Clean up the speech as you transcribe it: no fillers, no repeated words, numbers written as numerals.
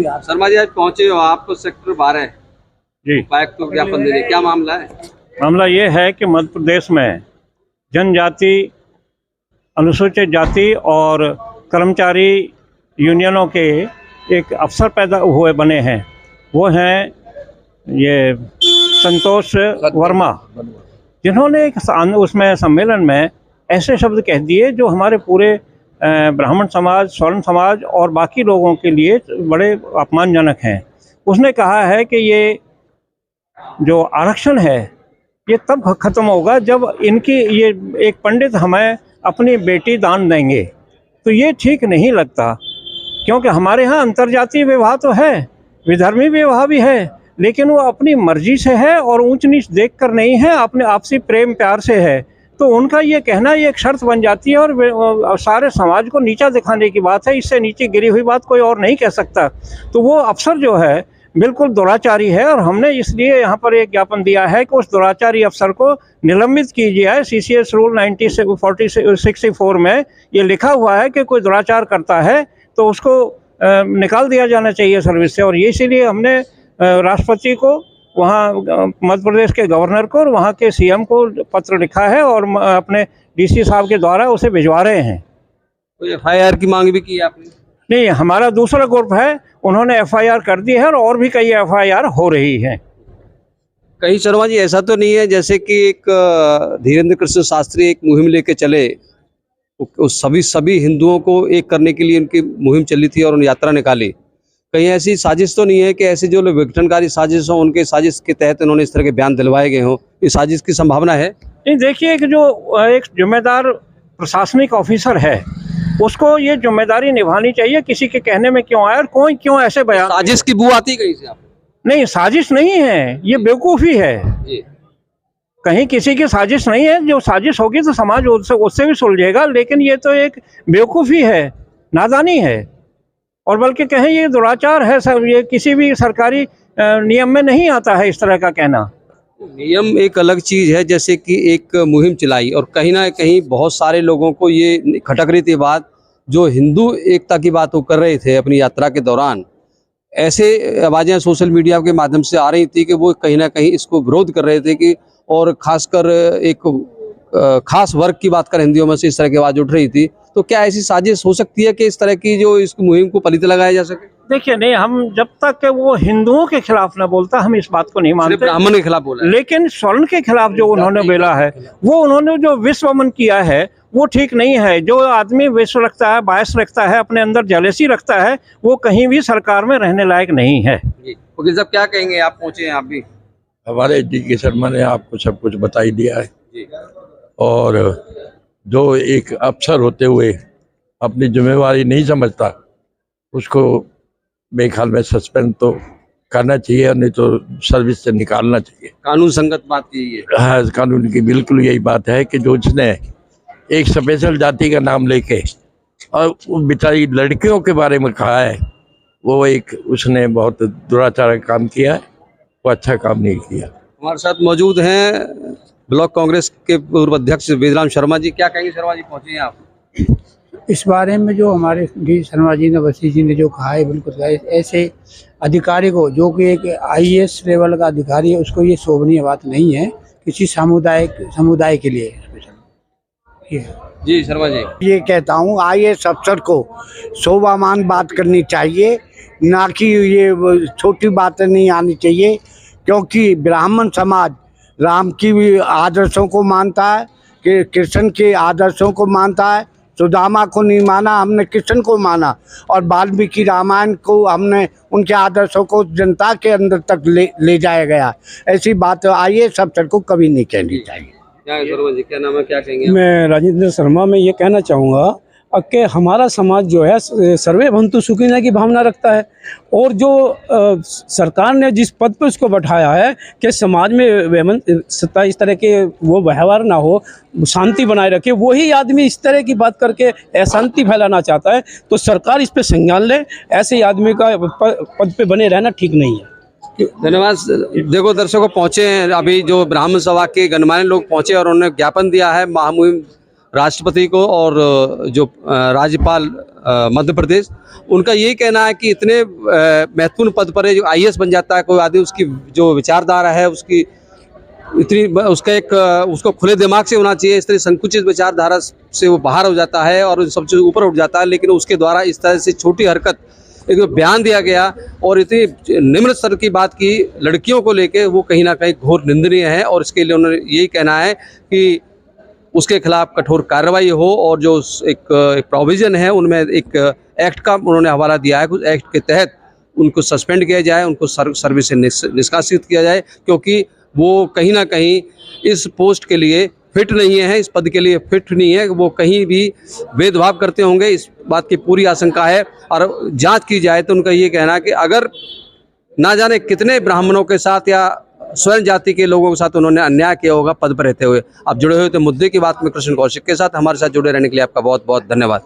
शर्मा जी आज पहुंचे हो आप सेक्टर 12 जी, उपायुक्त को ज्ञापन देने, क्या मामला है? मामला ये है कि मध्य प्रदेश में जनजाति, अनुसूचित जाति और कर्मचारी यूनियनों के एक अफसर पैदा हुए बने हैं। वो हैं ये संतोष वर्मा, जिन्होंने एक उसमें सम्मेलन में ऐसे शब्द कह दिए जो हमारे पूरे ब्राह्मण समाज, स्वर्ण समाज और बाकी लोगों के लिए बड़े अपमानजनक हैं। उसने कहा है कि ये जो आरक्षण है ये तब ख़त्म होगा जब इनकी ये एक पंडित हमें अपनी बेटी दान देंगे। तो ये ठीक नहीं लगता, क्योंकि हमारे यहाँ अंतर्जातीय विवाह तो है, विधर्मी विवाह भी है, लेकिन वो अपनी मर्जी से है और ऊंच नीच देखकर नहीं है, अपने आपसी प्रेम प्यार से है। तो उनका ये कहना ये एक शर्त बन जाती है और सारे समाज को नीचा दिखाने की बात है। इससे नीचे गिरी हुई बात कोई और नहीं कह सकता। तो वो अफसर जो है बिल्कुल दुराचारी है और हमने इसलिए यहाँ पर एक ज्ञापन दिया है कि उस दुराचारी अफसर को निलंबित कीजिए। CCS रूल 1964 में ये लिखा हुआ है कि कोई दुराचार करता है तो उसको निकाल दिया जाना चाहिए सर्विस से। और ये इसीलिए हमने राष्ट्रपति को, वहाँ मध्य प्रदेश के गवर्नर को और वहाँ के CM को पत्र लिखा है और अपने DC साहब के द्वारा उसे भिजवा रहे हैं। तो FIR की मांग भी की आपने? नहीं, हमारा दूसरा ग्रुप है, उन्होंने FIR कर दी है और भी कई FIR हो रही हैं। कहीं शर्मा जी ऐसा तो नहीं है जैसे कि एक धीरेन्द्र कृष्ण शास्त्री एक मुहिम लेके चले, उस सभी हिंदुओं को एक करने के लिए उनकी मुहिम चली थी और उन यात्रा निकाली, कहीं ऐसी साजिश तो नहीं है कि ऐसे जो लोग विघटनकारी साजिश हो उनके साजिश के तहत उन्होंने इस तरह के बयान दिलवाए गए हों? इस साजिश की संभावना है? नहीं, देखिए कि जो एक जिम्मेदार प्रशासनिक ऑफिसर है उसको ये जिम्मेदारी निभानी चाहिए। किसी के कहने में क्यों आया और कोई क्यों ऐसे बयान। साजिश की बू आती कहीं से आप? नहीं, साजिश नहीं है, ये बेवकूफ़ी है जी। कहीं किसी की साजिश नहीं है। जो साजिश होगी तो समाज उससे भी सुलझेगा, लेकिन ये तो एक बेवकूफ़ी है, नादानी है और बल्कि कहें ये दुराचार है। सब ये किसी भी सरकारी नियम में नहीं आता है इस तरह का कहना। नियम एक अलग चीज है, जैसे कि एक मुहिम चलाई और कहीं ना कहीं बहुत सारे लोगों को ये खटक रही थी बात, जो हिंदू एकता की बात वो कर रहे थे अपनी यात्रा के दौरान। ऐसे आवाज़ें सोशल मीडिया के माध्यम से आ रही थी कि वो कहीं ना कहीं इसको विरोध कर रहे थे कि, और खासकर एक खास वर्ग की बात कर हिंदियों में से इस तरह की आवाज़ उठ रही थी। तो क्या ऐसी साजिश हो सकती है कि इस तरह की जो इस मुहिम को पलीते लगाया जा सके? देखिए, नहीं, हम जब तक वो हिंदुओं के खिलाफ ना बोलता हम इस बात को नहीं मानते। ब्राह्मण के खिलाफ बोला, लेकिन स्वर्ण के खिलाफ जो उन्होंने बोला है, वो उन्होंने जो विश्वमन किया है वो ठीक नहीं है। जो आदमी विश्व रखता है, बायस रखता है, अपने अंदर जेलसी रखता है, वो कहीं भी सरकार में रहने लायक नहीं है। वकील साहब क्या कहेंगे, आप पहुंचे हैं आप भी? हमारे DK शर्मा ने आपको सब कुछ बता ही दिया है जी। और जो एक अफसर होते हुए अपनी जिम्मेवारी नहीं समझता उसको मेरे ख्याल में सस्पेंड तो करना चाहिए, नहीं तो सर्विस से निकालना चाहिए। कानून संगत बात यही है। हाँ, कानून की बिल्कुल यही बात है कि जो उसने एक स्पेशल जाति का नाम लेके और वो बेचारी लड़कियों के बारे में कहा है, वो एक उसने बहुत दुराचार काम किया है, वो अच्छा काम नहीं किया। हमारे साथ मौजूद हैं ब्लॉक कांग्रेस के पूर्व अध्यक्ष वेदराम शर्मा जी। क्या कहेंगे शर्मा जी, पहुंचे हैं आप? इस बारे में जो हमारे डी शर्मा जी ने, वसी जी ने जो कहा है बिल्कुल ऐसे अधिकारी को, जो कि एक IAS लेवल का अधिकारी है, उसको ये शोभनीय बात नहीं है किसी समुदाय के लिए। जी शर्मा जी, ये कहता हूँ IAS अफसर को शोभामान बात करनी चाहिए, ना कि ये छोटी बातें नहीं आनी चाहिए, क्योंकि ब्राह्मण समाज राम की भी आदर्शों को मानता है, कि कृष्ण के आदर्शों को मानता है। सुदामा को नहीं माना, हमने कृष्ण को माना, और वाल्मीकि रामायण को हमने उनके आदर्शों को जनता के अंदर तक ले जाया गया। ऐसी बात IAS अफसर को कभी नहीं कहनी चाहिए। क्या शर्मा जी, क्या नाम है, क्या कहेंगे? मैं राजेंद्र शर्मा में ये कहना चाहूँगा कि हमारा समाज जो है सर्वे भंतु सुखिना की भावना रखता है, और जो सरकार ने जिस पद पर उसको बैठाया है कि समाज में सत्ता इस तरह के वो व्यवहार ना हो, शांति बनाए रखे, वही आदमी इस तरह की बात करके अशांति फैलाना चाहता है। तो सरकार इस पर संज्ञान ले, ऐसे आदमी का पद पे बने रहना ठीक नहीं है। धन्यवाद। देखो दर्शकों, पहुंचे हैं अभी जो ब्राह्मण सभा के गणमान्य लोग पहुंचे और उन्होंने ज्ञापन दिया है महामुहिम राष्ट्रपति को और जो राज्यपाल मध्य प्रदेश, उनका यही कहना है कि इतने महत्वपूर्ण पद पर है, जो IAS बन जाता है कोई आदमी, उसकी जो विचारधारा है उसकी इतनी उसको खुले दिमाग से होना चाहिए। इस तरह संकुचित विचारधारा से वो बाहर हो जाता है और सबसे ऊपर उठ जाता है, लेकिन उसके द्वारा इस तरह से छोटी हरकत, एक बयान दिया गया और इतनी निम्न स्तर की बात की लड़कियों को लेके, वो कहीं ना कहीं घोर निंदनीय है। और इसके लिए उन्होंने यही कहना है कि उसके खिलाफ कठोर कार्रवाई हो और जो एक प्रोविज़न है उनमें एक एक्ट का उन्होंने हवाला दिया है, कुछ एक्ट के तहत उनको सस्पेंड किया जाए, उनको सर्विस से निष्कासित किया जाए, क्योंकि वो कहीं ना कहीं इस पोस्ट के लिए फिट नहीं है, इस पद के लिए फिट नहीं है। वो कहीं भी भेदभाव करते होंगे, इस बात की पूरी आशंका है। और जांच की जाए तो उनका ये कहना है कि अगर ना जाने कितने ब्राह्मणों के साथ या स्वर्ण जाति के लोगों के साथ उन्होंने अन्याय किया होगा पद पर रहते हुए। आप जुड़े हुए थे मुद्दे की बात में कृष्ण कौशिक के साथ। हमारे साथ जुड़े रहने के लिए आपका बहुत बहुत धन्यवाद।